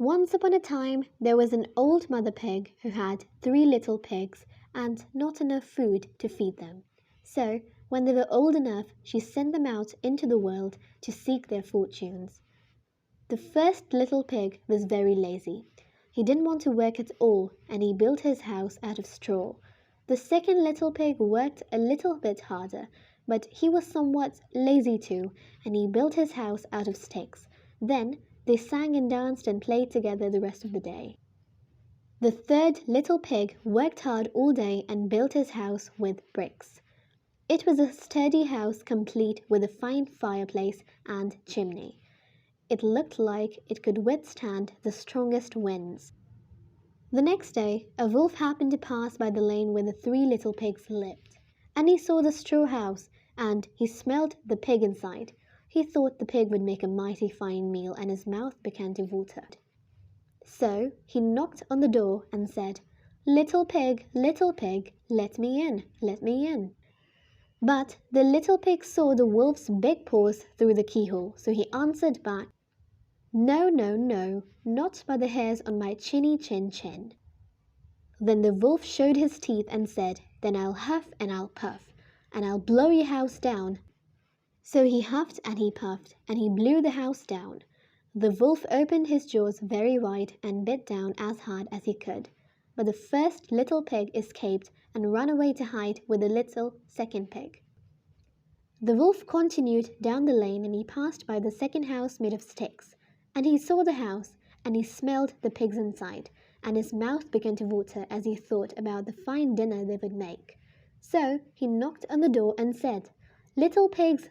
Once upon a time, there was an old mother pig who had three little pigs and not enough food to feed them. So, when they were old enough, she sent them out into the world to seek their fortunes. The first little pig was very lazy. He didn't want to work at all and he built his house out of straw. The second little pig worked a little bit harder, but he was somewhat lazy too and he built his house out of sticks. Then they sang and danced and played together the rest of the day. The third little pig worked hard all day and built his house with bricks. It was a sturdy house complete with a fine fireplace and chimney. It looked like it could withstand the strongest winds. The next day, a wolf happened to pass by the lane where the three little pigs lived, and he saw the straw house, and he smelled the pig inside. He thought the pig would make a mighty fine meal, and his mouth began to water. So he knocked on the door and said, little pig, let me in, let me in." But the little pig saw the wolf's big paws through the keyhole, so he answered back, "No, no, no, not by the hairs on my chinny chin chin." Then the wolf showed his teeth and said, "Then I'll huff and I'll puff, and I'll blow your house down." So he huffed and he puffed, and he blew the house down. The wolf opened his jaws very wide and bit down as hard as he could. But the first little pig escaped and ran away to hide with the little second pig. The wolf continued down the lane and he passed by the second house made of sticks. And he saw the house, and he smelled the pigs inside, and his mouth began to water as he thought about the fine dinner they would make. So he knocked on the door and said, little pigs,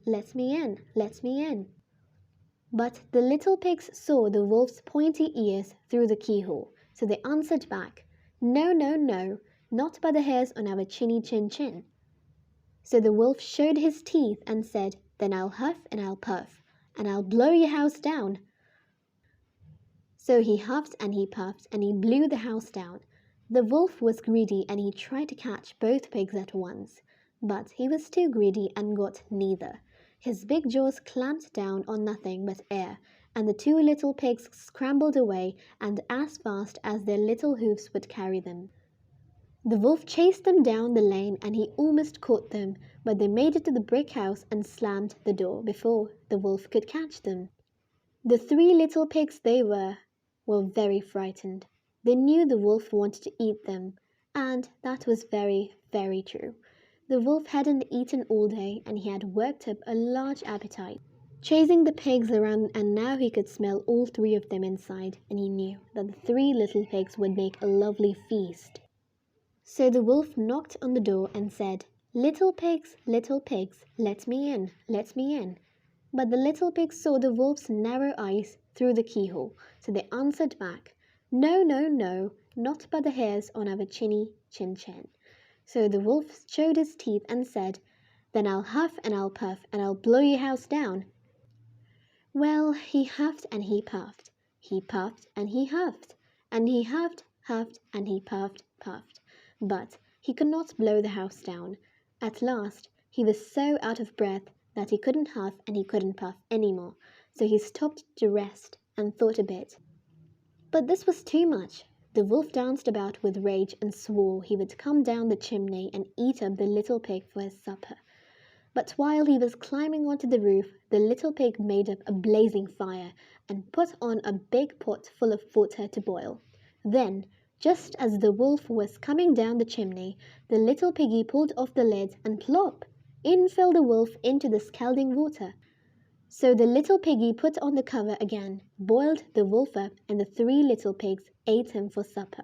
let me in, let me in." But the little pigs saw the wolf's pointy ears through the keyhole, so they answered back, "No, no, no, not by the hairs on our chinny chin chin." So the wolf showed his teeth and said, "Then I'll huff and I'll puff, and I'll blow your house down." So he huffed and he puffed and he blew the house down. The wolf was greedy and he tried to catch both pigs at once, but he was too greedy and got neither. His big jaws clamped down on nothing but air, and the two little pigs scrambled away and as fast as their little hoofs would carry them. The wolf chased them down the lane and he almost caught them, but they made it to the brick house and slammed the door before the wolf could catch them. The three little pigs they were very frightened. They knew the wolf wanted to eat them, and that was very, very true. The wolf hadn't eaten all day and he had worked up a large appetite, chasing the pigs around, and now he could smell all three of them inside, and he knew that the three little pigs would make a lovely feast. So the wolf knocked on the door and said, little pigs, let me in, let me in." But the little pigs saw the wolf's narrow eyes through the keyhole, so they answered back, "No, no, no, not by the hairs on our chinny chin chin." So the wolf showed his teeth and said, "Then I'll huff and I'll puff, and I'll blow your house down." Well, he huffed and he puffed and he huffed, and he huffed and he puffed, but he could not blow the house down. At last, he was so out of breath that he couldn't huff and he couldn't puff anymore, so he stopped to rest and thought a bit. But this was too much. The wolf danced about with rage and swore he would come down the chimney and eat up the little pig for his supper. But while he was climbing onto the roof, the little pig made up a blazing fire and put on a big pot full of water to boil. Then, just as the wolf was coming down the chimney, the little piggy pulled off the lid and plop! In fell the wolf into the scalding water. So the little piggy put on the cover again, boiled the wolf up, and the three little pigs ate him for supper.